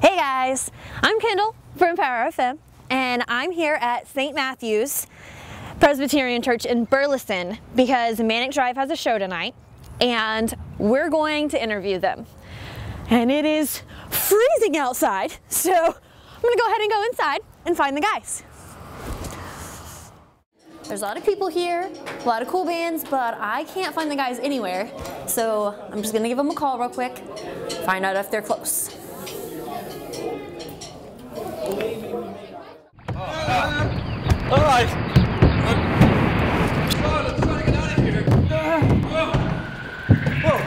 Hey guys, I'm Kindel from PowerFM, and I'm here at St. Matthew's Presbyterian Church in Burleson because Manic Drive has a show tonight, and we're going to interview them. And it is freezing outside, so I'm gonna go ahead and go inside and find the guys. There's a lot of people here, a lot of cool bands, but I can't find the guys anywhere, so I'm just gonna give them a call real quick, find out if they're close. All right. Let's try to get out of here. Whoa.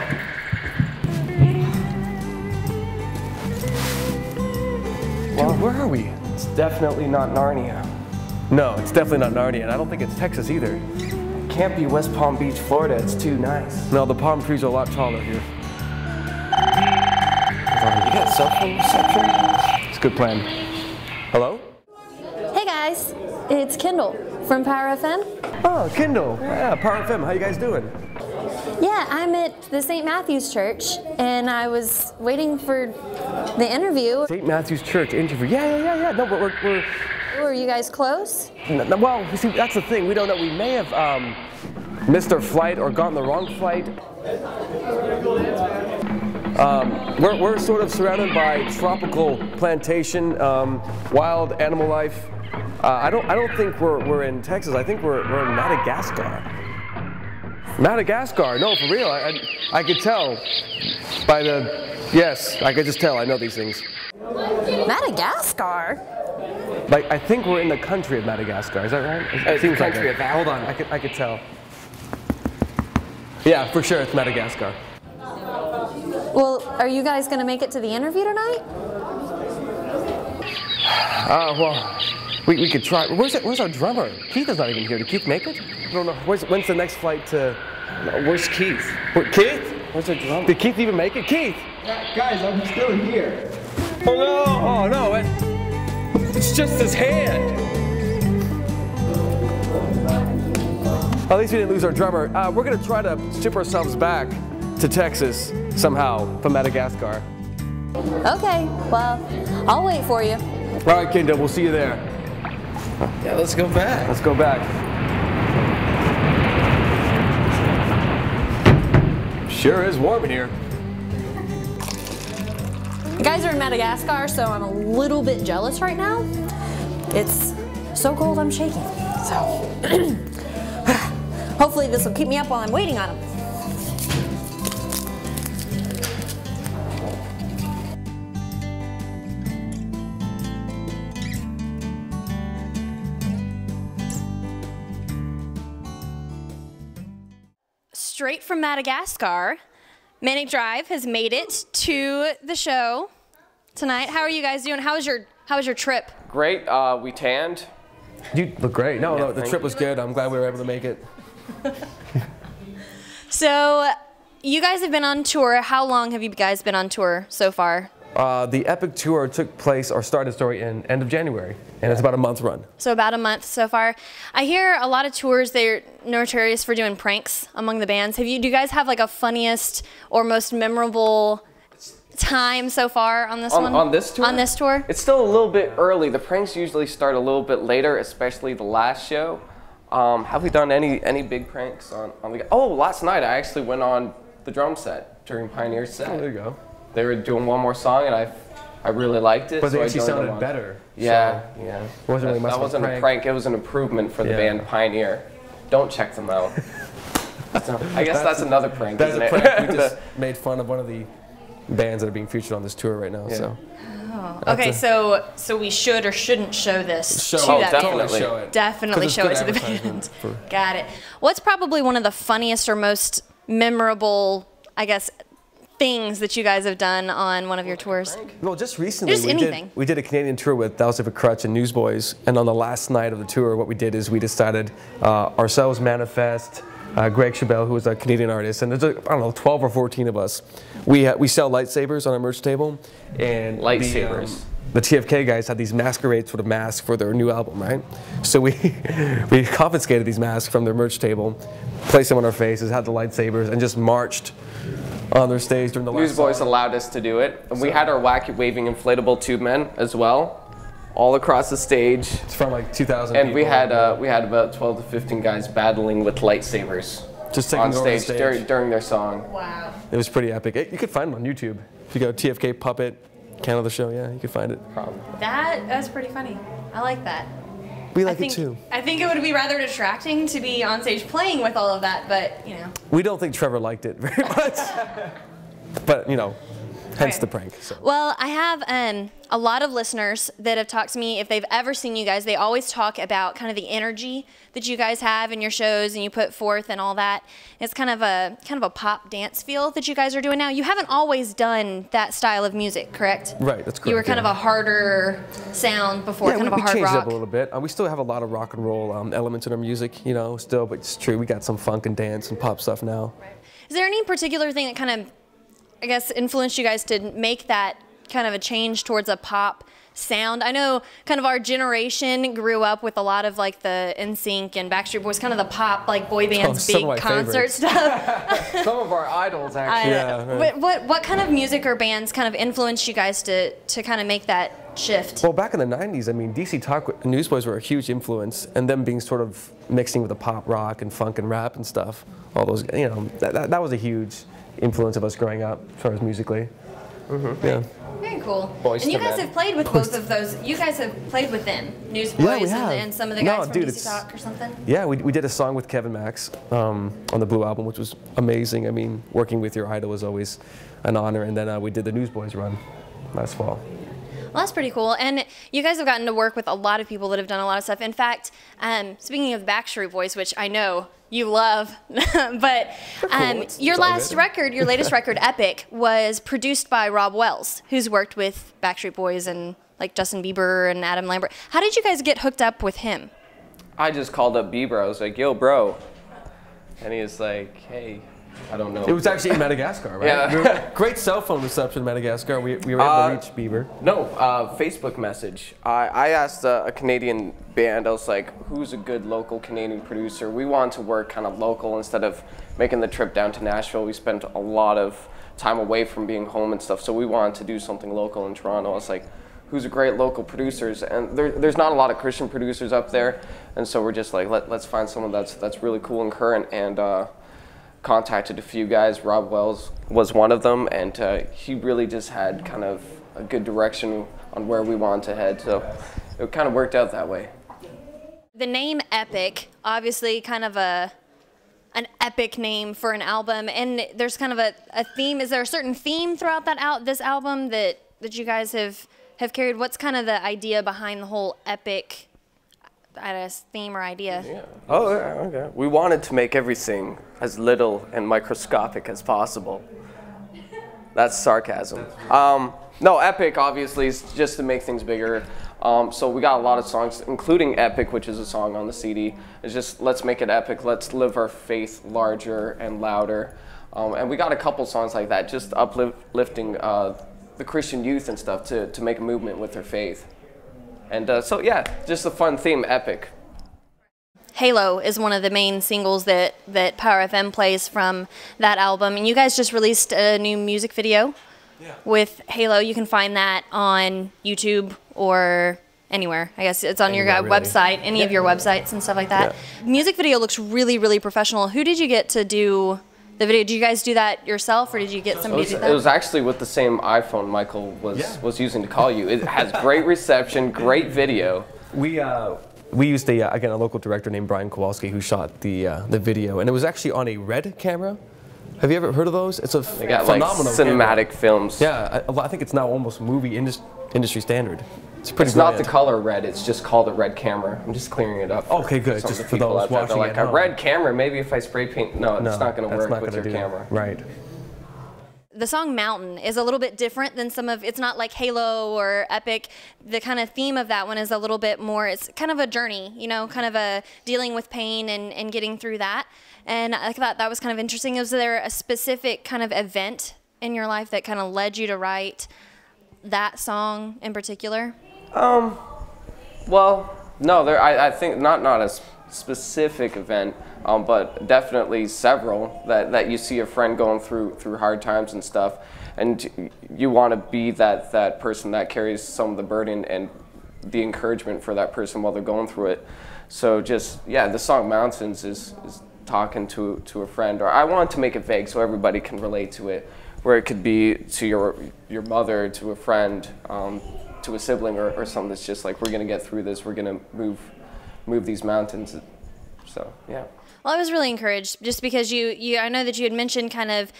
Well, where are we? It's definitely not Narnia. No, it's definitely not Narnia, and I don't think it's Texas either. Can't be West Palm Beach, Florida. It's too nice. No, the palm trees are a lot taller here. You got cell phone reception? It's a good plan. Hello? Hey guys, it's Kindel from PowerFM. Oh, Kindle. Yeah, PowerFM. How you guys doing? Yeah, I'm at the St. Matthew's Church, and I was waiting for the interview. St. Matthew's Church interview. Yeah. No, but we're Were you guys close? well, you see, that's the thing. We don't know. We may have missed our flight or gotten the wrong flight. We're sort of surrounded by tropical plantation, wild animal life. I don't think we're in Texas. I think we're in Madagascar. Madagascar? No, for real. I could tell by the I could just tell. I know these things. Madagascar? Like, I think we're in the country of Madagascar. Is that right? It seems like it. Hold on. I could tell. Yeah, for sure, it's Madagascar. Well, are you guys gonna make it to the interview tonight? Well, we could try. Where's our drummer? Keith is not even here. Did Keith make it? I don't know. When's the next flight to? Where's Keith? Keith? Where's our drummer? Did Keith even make it? Keith? Guys, I'm still here. Oh no! Oh no! It's just his hand. At least we didn't lose our drummer. We're gonna try to ship ourselves back to Texas somehow from Madagascar. Okay, well, I'll wait for you. All right, Kindle, we'll see you there. Yeah, let's go back. Let's go back. Sure is warm in here. You guys are in Madagascar, so I'm a little bit jealous right now. It's so cold I'm shaking. So, hopefully this will keep me up while I'm waiting on them. Straight from Madagascar, Manic Drive has made it to the show tonight. How are you guys doing? How was your trip? Great. We tanned. You look great. No, the trip was good. I'm glad we were able to make it. So, you guys have been on tour. How long have you guys been on tour so far? The Epic Tour took place, or started story in end of January, and it's about a month run. So about a month so far. I hear a lot of tours, they're notorious for doing pranks among the bands. Do you guys have like a funniest or most memorable time so far on this one? On this tour? On this tour? It's still a little bit early. The pranks usually start a little bit later, especially the last show. Have we done any big pranks on the... Oh, last night I actually went on the drum set during Pioneer's set. Oh, there you go. They were doing one more song, and I really liked it. But so they actually sounded better. Yeah, so yeah. Wasn't really much that wasn't a prank. It was an improvement for the band Pioneer. Don't check them out. So, I guess that's another prank, That's isn't a it? prank. We just made fun of one of the bands that are being featured on this tour right now. Yeah. So. Oh. Okay, so we should or shouldn't show this to that definitely. band. Show it. Definitely show it to the band. Got it. What's probably one of the funniest or most memorable, I guess, things that you guys have done on one of your tours? Well, just recently anything. we did a Canadian tour with Thousand of a Crutch and Newsboys, and on the last night of the tour, what we did is we decided ourselves, Manifest, Greg Chabelle, who was a Canadian artist, and there's I don't know, 12 or 14 of us. We sell lightsabers on our merch table, and Lightsabers. The TFK guys had these masquerade sort of masks for their new album, right? So we confiscated these masks from their merch table, placed them on our faces, had the lightsabers, and just marched on their stage during the last Newsboys song. allowed us to do it. And we had our wacky waving inflatable tube men as well, all across the stage. It's from like 2,000 And people. we had about 12 to 15 guys battling with lightsabers Just taking on over the stage, during their song. Wow. It was pretty epic. You could find it on YouTube. If you go TFK Puppet, Kindle of the Show, yeah, you could find it. That's pretty funny. I like that. We like it too. I think it would be rather distracting to be on stage playing with all of that, but you know. We don't think Trevor liked it very much. But, you know, hence Okay. the prank. So. Well, I have a lot of listeners that have talked to me. If they've ever seen you guys, they always talk about kind of the energy that you guys have in your shows and you put forth and all that. It's kind of a pop dance feel that you guys are doing now. You haven't always done that style of music, correct? Right, that's correct. You were kind of a harder sound before, kind of a hard we changed rock. it up a little bit. We still have a lot of rock and roll elements in our music, you know, still, but it's true. We got some funk and dance and pop stuff now. Is there any particular thing that kind of, I guess, influenced you guys to make that kind of a change towards a pop sound? I know kind of our generation grew up with a lot of like the NSYNC and Backstreet Boys, kind of the pop like boy bands, some of big my concert favorites. stuff. Some of our idols, actually. Yeah, right. What kind of music or bands kind of influenced you guys to kind of make that shift? Well, back in the 90s, I mean, DC Talk Newsboys were a huge influence, and them being sort of mixing with the pop rock and funk and rap and stuff. All those, you know, that was a huge influence of us growing up as far as musically. Yeah. Very cool. Boys and you to guys Men. have played with both of those. You guys have played with them, Newsboys have. and some of the guys No, from dude, DC Talk or something. Yeah, we did a song with Kevin Max on the Blue album, which was amazing. I mean, working with your idol was always an honor. And then we did the Newsboys run last fall. Well, that's pretty cool. And you guys have gotten to work with a lot of people that have done a lot of stuff. In fact, speaking of Backstreet Boys, which I know you love, but your last record, your latest record, Epic, was produced by Rob Wells, who's worked with Backstreet Boys and like Justin Bieber and Adam Lambert. How did you guys get hooked up with him? I just called up Bieber. I was like, yo, bro. And he was like, hey, I don't know. It was actually in Madagascar, right? Yeah. Great cell phone reception in Madagascar. We were able to reach Bieber. No, Facebook message. I asked a Canadian band, I was like, who's a good local Canadian producer? We want to work kind of local instead of making the trip down to Nashville. We spent a lot of time away from being home and stuff, so we wanted to do something local in Toronto. I was like, who's a great local producers? And there's not a lot of Christian producers up there, and so we're just like, let's find someone that's really cool and current, and contacted a few guys. Rob Wells was one of them, and he really just had kind of a good direction on where we wanted to head, so it kind of worked out that way. The name Epic, obviously kind of an epic name for an album, and there's kind of a theme. Is there a certain theme throughout this album that you guys have carried? What's kind of the idea behind the whole epic, I guess, theme or idea? Yeah. Oh, yeah, okay. We wanted to make everything as little and microscopic as possible. That's sarcasm. No, Epic obviously is just to make things bigger. So we got a lot of songs, including Epic, which is a song on the CD. It's just, let's make it epic. Let's live our faith larger and louder. And we got a couple songs like that, just uplifting the Christian youth and stuff to make a movement with their faith. And so yeah, just a fun theme, Epic. Halo is one of the main singles that PowerFM plays from that album. And you guys just released a new music video with Halo. You can find that on YouTube or anywhere. I guess it's on your website, any of your websites and stuff like that. Yeah. Music video looks really, really professional. Who did you get to do the video? Did you guys do that yourself, or did you get somebody to do that? It was actually with the same iPhone Michael was using to call you. It has great reception, great video. We used again a local director named Brian Kowalski who shot the video, and it was actually on a Red camera. Have you ever heard of those? It's a phenomenal like cinematic camera. Films. Yeah, I think it's now almost movie industry standard. It's pretty. It's not the color red. It's just called a red camera. I'm just clearing it up. Okay, good. Just for those watching. They're like, a red camera. Maybe if I spray paint. No, it's not going to work with your camera. Right. The song Mountain is a little bit different than some of, it's not like Halo or Epic. The kind of theme of that one is a little bit more, it's kind of a journey, you know, kind of a dealing with pain and getting through that. And I thought that was kind of interesting. Was there a specific kind of event in your life that kind of led you to write that song in particular? Well, no, I think not a specific event. but definitely several that you see a friend going through hard times and stuff, and you want to be that person that carries some of the burden and the encouragement for that person while they're going through it. So just, yeah, the song Mountains is talking to a friend, or I want to make it vague so everybody can relate to it, where it could be to your mother, to a friend, to a sibling, or something that's just like, we're going to get through this, we're going to move these mountains. So, yeah. Well, I was really encouraged just because I know that you had mentioned kind of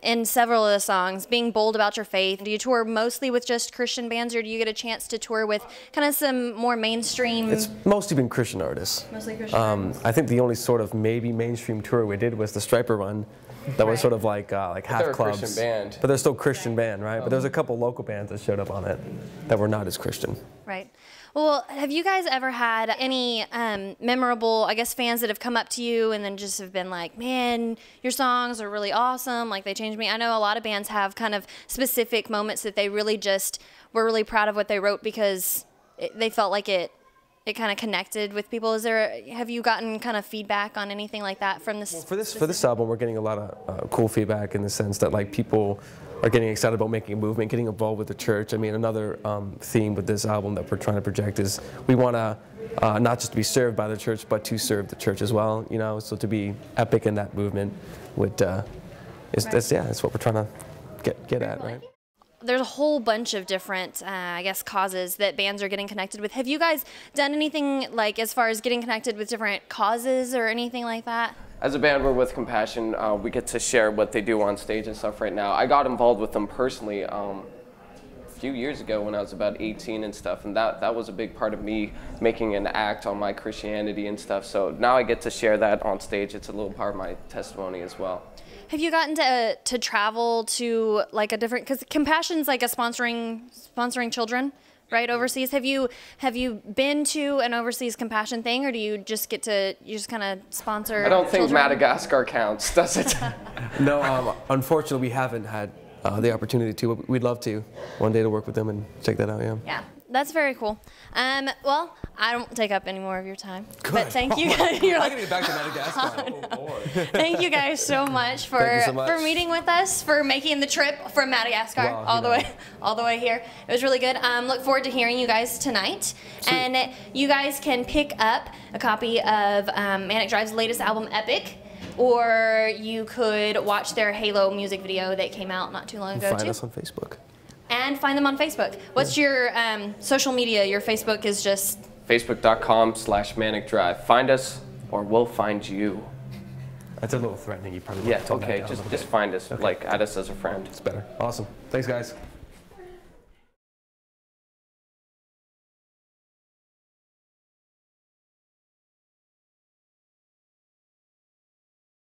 in several of the songs being bold about your faith. Do you tour mostly with just Christian bands, or do you get a chance to tour with kind of some more mainstream? It's mostly been Christian artists. Mostly Christian artists. I think the only sort of maybe mainstream tour we did was the Striper run. That was sort of like half they're a clubs. Christian band. But they're still Christian band, right? But there's a couple local bands that showed up on it that were not as Christian. Right. Well, have you guys ever had any memorable, I guess, fans that have come up to you and then just have been like, man, your songs are really awesome, like they changed me? I know a lot of bands have kind of specific moments that they really just were really proud of what they wrote because they felt like it kind of connected with people. Have you gotten kind of feedback on anything like that from this? Well, for this album, we're getting a lot of cool feedback in the sense that like people are getting excited about making a movement, getting involved with the church. I mean, another theme with this album that we're trying to project is we want to not just to be served by the church, but to serve the church as well. You know, so to be epic in that movement that's what we're trying to get at, right? There's a whole bunch of different, I guess, causes that bands are getting connected with. Have you guys done anything like as far as getting connected with different causes or anything like that? As a band, we're with Compassion. We get to share what they do on stage and stuff right now. I got involved with them personally a few years ago when I was about 18 and stuff, and that was a big part of me making an act on my Christianity and stuff. So now I get to share that on stage. It's a little part of my testimony as well. Have you gotten to travel to like a different, because Compassion's like a sponsoring children, right, overseas? Have you been to an overseas Compassion thing, or do you just kind of sponsor? I don't think children? Madagascar counts, does it? No, unfortunately we haven't had the opportunity to. We'd love to one day to work with them and check that out. Yeah. Yeah, that's very cool. Well, I don't take up any more of your time. Good. But thank you. I gotta get back to Madagascar. Oh, boy. Thank you guys so much for meeting with us, for making the trip from Madagascar all the way here. It was really good. Look forward to hearing you guys tonight. Sweet. And you guys can pick up a copy of Manic Drive's latest album, Epic, or you could watch their Halo music video that came out not too long ago Find too. us on Facebook. And find them on Facebook. What's your social media? Your Facebook is just Facebook.com/Manic Drive. Find us, or we'll find you. That's a little threatening. You probably Yeah. Okay. Just find us. Okay. Like add us as a friend. It's better. Awesome. Thanks, guys.